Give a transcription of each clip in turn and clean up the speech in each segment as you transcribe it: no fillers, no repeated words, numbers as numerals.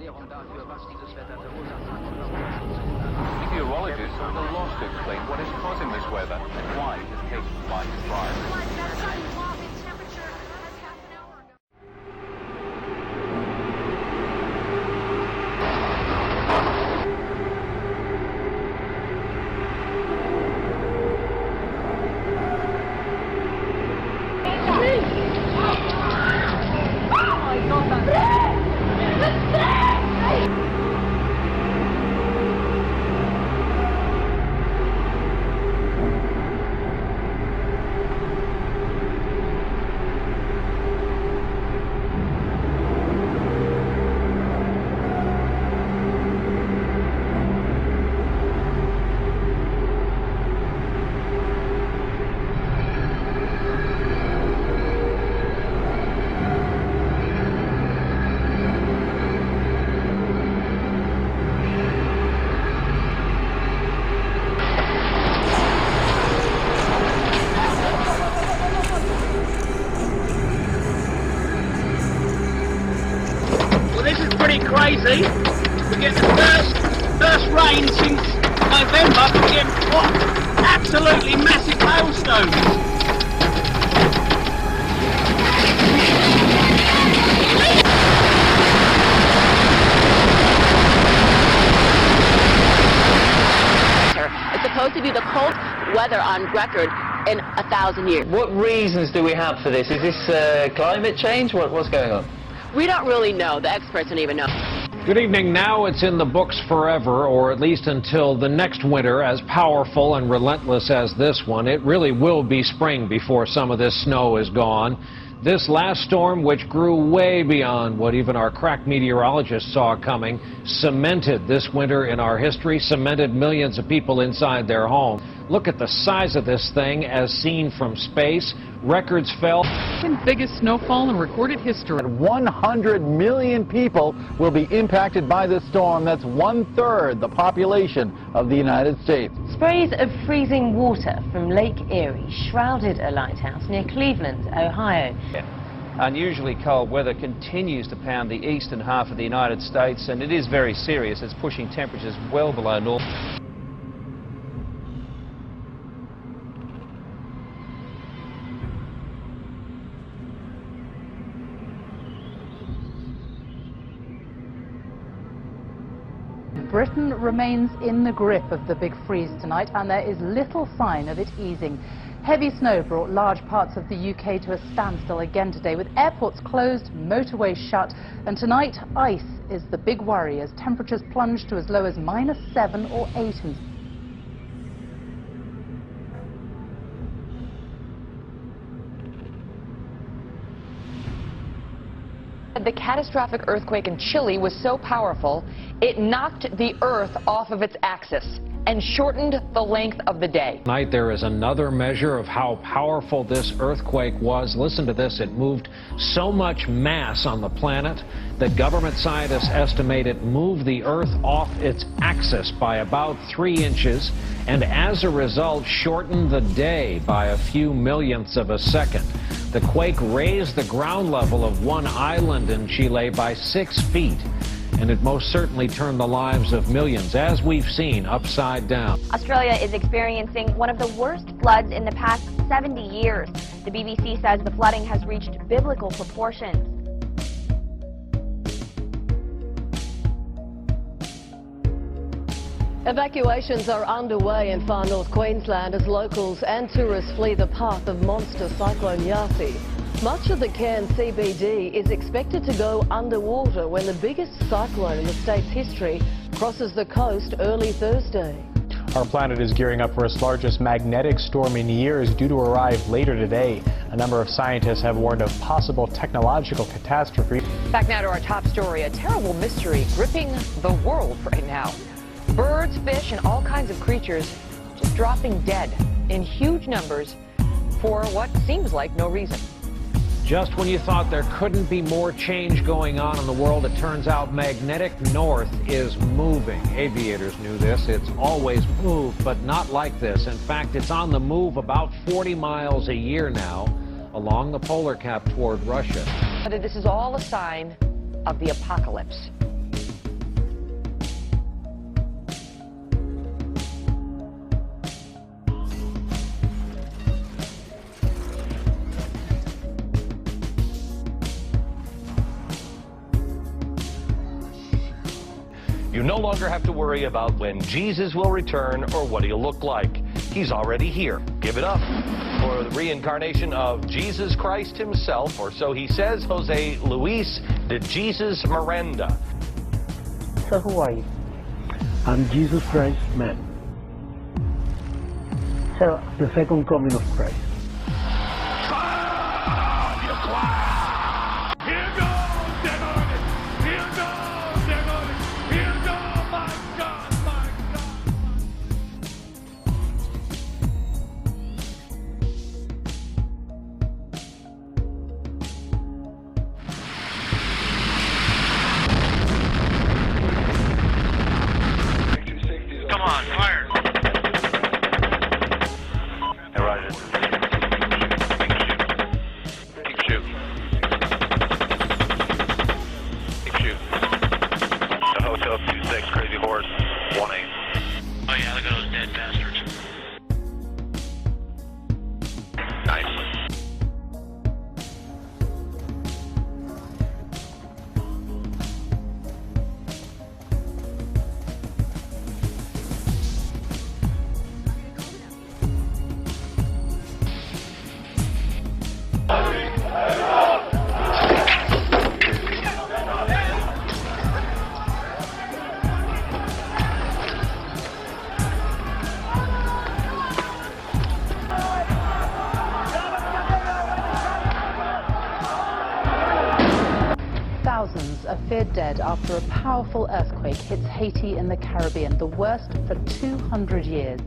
Meteorologists are at a loss to explain what is causing this weather and why it has taken flight to rise. Pretty crazy. We get the first rain since November. We get what? Absolutely massive hailstones. It's supposed to be the cold weather on record in 1,000 years. What reasons do we have for this? Is this climate change? What's going on? We don't really know. The experts don't even know. Good evening. Now it's in the books forever, or at least until the next winter, as powerful and relentless as this one. It really will be spring before some of this snow is gone. This last storm, which grew way beyond what even our crack meteorologists saw coming, cemented this winter in our history, cemented millions of people inside their home. Look at the size of this thing as seen from space. Records fell. Biggest snowfall in recorded history. 100 million people will be impacted by this storm. That's 1/3 the population of the United States. Sprays of freezing water from Lake Erie shrouded a lighthouse near Cleveland, Ohio. Unusually cold weather continues to pound the eastern half of the United States, and it is very serious. It's pushing temperatures well below normal. Britain remains in the grip of the big freeze tonight, and there is little sign of it easing. Heavy snow brought large parts of the UK to a standstill again today, with airports closed, motorways shut, and tonight ice is the big worry as temperatures plunge to as low as -7 or 8. The catastrophic earthquake in Chile was so powerful, it knocked the Earth off of its axis and shortened the length of the day. Tonight there is another measure of how powerful this earthquake was. Listen to this. It moved so much mass on the planet that government scientists estimate it moved the Earth off its axis by about 3 inches, and as a result shortened the day by a few millionths of a second. The quake raised the ground level of one island in Chile by 6 feet, and it most certainly turned the lives of millions, as we've seen, upside down. Australia is experiencing one of the worst floods in the past 70 years. The BBC says the flooding has reached biblical proportions. Evacuations are underway in far north Queensland as locals and tourists flee the path of monster cyclone Yasi. Much of the Cairns CBD is expected to go underwater when the biggest cyclone in the state's history crosses the coast early Thursday. Our planet is gearing up for its largest magnetic storm in years, due to arrive later today. A number of scientists have warned of possible technological catastrophe. Back now to our top story, a terrible mystery gripping the world right now. Birds, fish, and all kinds of creatures just dropping dead in huge numbers for what seems like no reason. Just when you thought there couldn't be more change going on in the world, it turns out magnetic north is moving. Aviators knew this. It's always moved, but not like this. In fact, it's on the move about 40 miles a year now along the polar cap toward Russia. This is all a sign of the apocalypse. You no longer have to worry about when Jesus will return or what he'll look like. He's already here. Give it up for the reincarnation of Jesus Christ himself, or so he says, Jose Luis de Jesus Miranda. So who are you? I'm Jesus Christ, man. So the second coming of Christ. Come on, fire. Hey, Roger. Keep shooting. Keep shooting. The Hotel 26, Crazy Horse, 1-8. Oh yeah, look at those dead bastards. Nice. Thousands are feared dead after a powerful earthquake hits Haiti in the Caribbean, the worst for 200 years.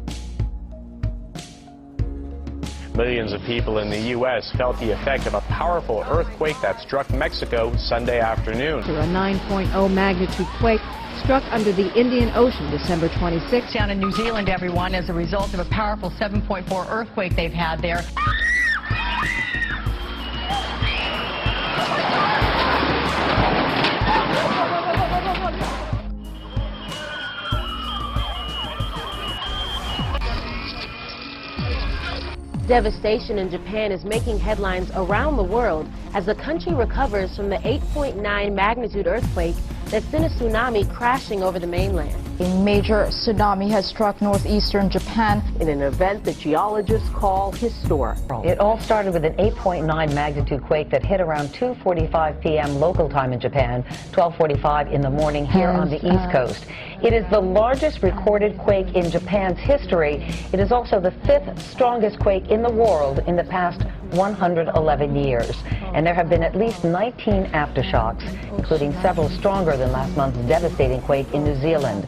Millions of people in the U.S. felt the effect of a powerful earthquake that struck Mexico Sunday afternoon. A 9.0 magnitude quake struck under the Indian Ocean December 26th. Down in New Zealand, everyone, as a result of a powerful 7.4 earthquake they've had there. Devastation in Japan is making headlines around the world as the country recovers from the 8.9 magnitude earthquake that sent a tsunami crashing over the mainland. A major tsunami has struck northeastern Japan In an event that geologists call historic. It all started with an 8.9 magnitude quake that hit around 2:45 p.m. local time in Japan, 12:45 in the morning here on the East Coast. It is the largest recorded quake in Japan's history. It is also the 5th strongest quake in the world in the past 111 years. And there have been at least 19 aftershocks, including several stronger than last month's devastating quake in New Zealand.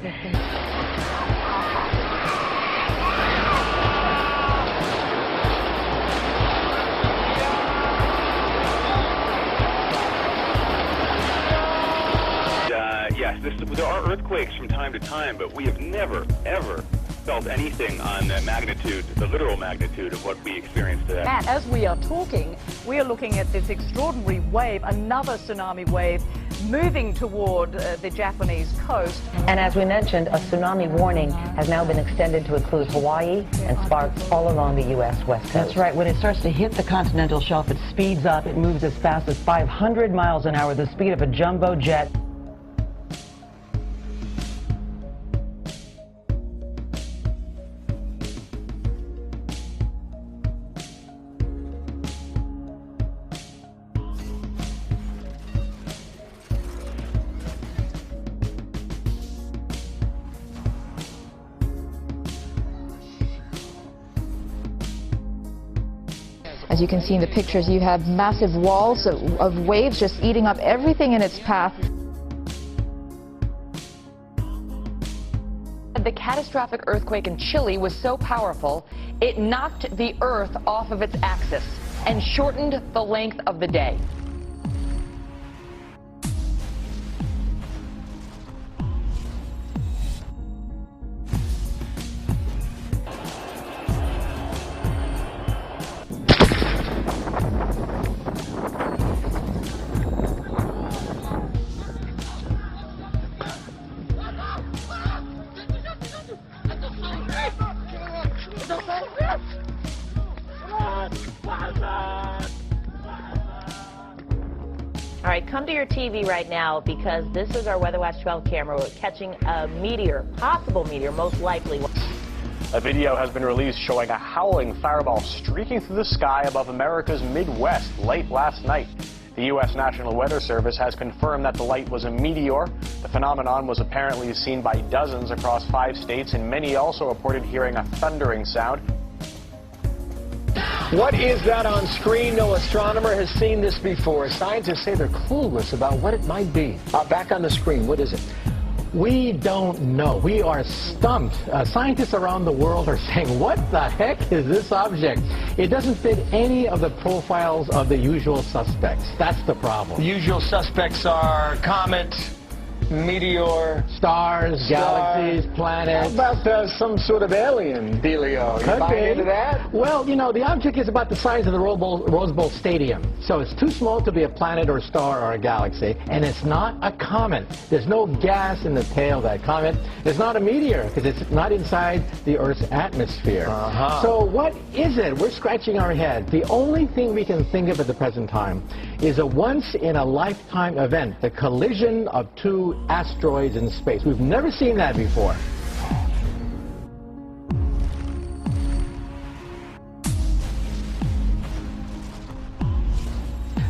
Yes, there are earthquakes from time to time, but we have never, ever felt anything on the magnitude, the literal magnitude of what we experienced today. And as we are talking, we are looking at this extraordinary wave, another tsunami wave, moving toward the Japanese coast. And as we mentioned, a tsunami warning has now been extended to include Hawaii and spots all along the U.S. West Coast. That's right. When it starts to hit the continental shelf, it speeds up. It moves as fast as 500 miles an hour, the speed of a jumbo jet. As you can see in the pictures, you have massive walls of waves just eating up everything in its path. The catastrophic earthquake in Chile was so powerful, it knocked the Earth off of its axis and shortened the length of the day. All right, come to your TV right now because this is our Weather Watch 12 camera. We're catching a meteor, possible meteor, most likely. A video has been released showing a howling fireball streaking through the sky above America's Midwest late last night. The U.S. National Weather Service has confirmed that the light was a meteor. The phenomenon was apparently seen by dozens across 5 states, and many also reported hearing a thundering sound. What is that on screen? No astronomer has seen this before. Scientists say they're clueless about what it might be. Back on the screen, what is it? We don't know. We are stumped. Scientists around the world are saying, what the heck is this object? It doesn't fit any of the profiles of the usual suspects. That's the problem. The usual suspects are comet, meteor, stars, galaxies, planets. How about some sort of alien dealio? You buy into that? Well, you know, the object is about the size of the Rose Bowl Stadium. So it's too small to be a planet or a star or a galaxy. And it's not a comet. There's no gas in the tail of that comet. It's not a meteor because it's not inside the Earth's atmosphere. So what is it? We're scratching our head. The only thing we can think of at the present time is a once-in-a-lifetime event, the collision of 2 asteroids in space. We've never seen that before.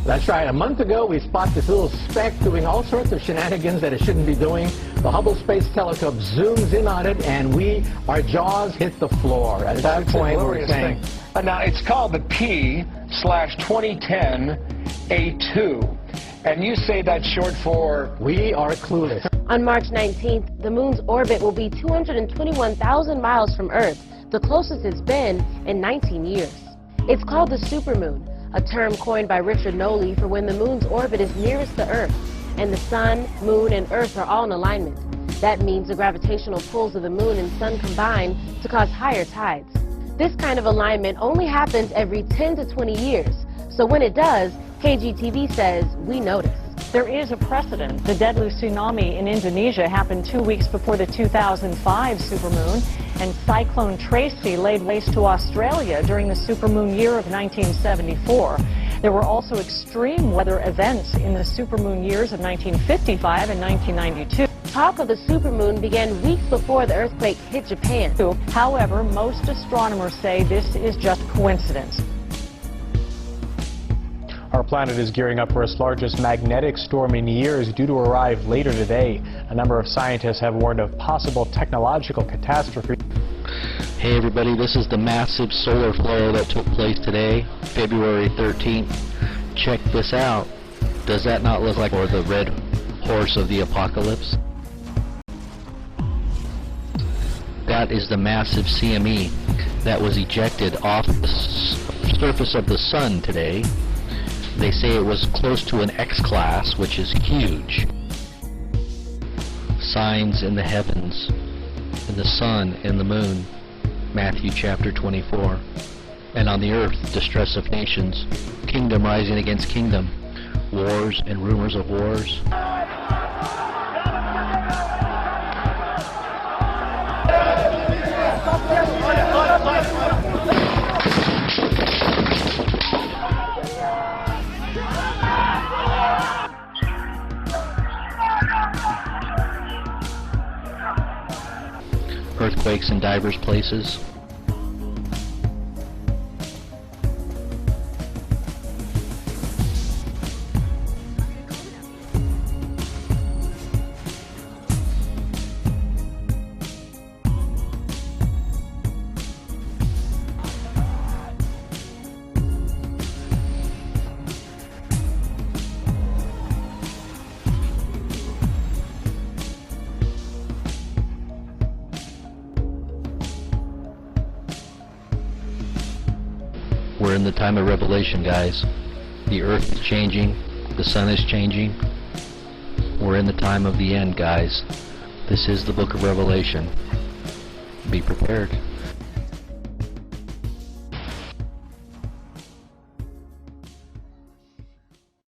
That's right. A month ago, we spotted this little speck doing all sorts of shenanigans that it shouldn't be doing. The Hubble Space Telescope zooms in on it, and our jaws hit the floor. At that point, we're saying... Now, it's called the P/2010 A2. And you say that's short for... We are clueless. On March 19th, the moon's orbit will be 221,000 miles from Earth, the closest it's been in 19 years. It's called the supermoon, a term coined by Richard Noley for when the moon's orbit is nearest the Earth, and the sun, moon, and Earth are all in alignment. That means the gravitational pulls of the moon and sun combine to cause higher tides. This kind of alignment only happens every 10 to 20 years, so when it does, KGTV says we notice. There is a precedent. The deadly tsunami in Indonesia happened 2 weeks before the 2005 supermoon, and Cyclone Tracy laid waste to Australia during the supermoon year of 1974. There were also extreme weather events in the supermoon years of 1955 and 1992. Talk of the supermoon began weeks before the earthquake hit Japan. However, most astronomers say this is just coincidence. Our planet is gearing up for its largest magnetic storm in years, due to arrive later today. A number of scientists have warned of possible technological catastrophe. Hey everybody, this is the massive solar flare that took place today, February 13th. Check this out. Does that not look like the red horse of the apocalypse? That is the massive CME that was ejected off the surface of the sun today. They say it was close to an X-class, which is huge. Signs in the heavens, in the sun, in the moon, Matthew chapter 24. And on the earth, distress of nations, kingdom rising against kingdom, wars and rumors of wars. Earthquakes in diverse places. We're in the time of revelation, guys. The earth is changing, the sun is changing. We're in the time of the end, guys. This is the book of Revelation. Be prepared.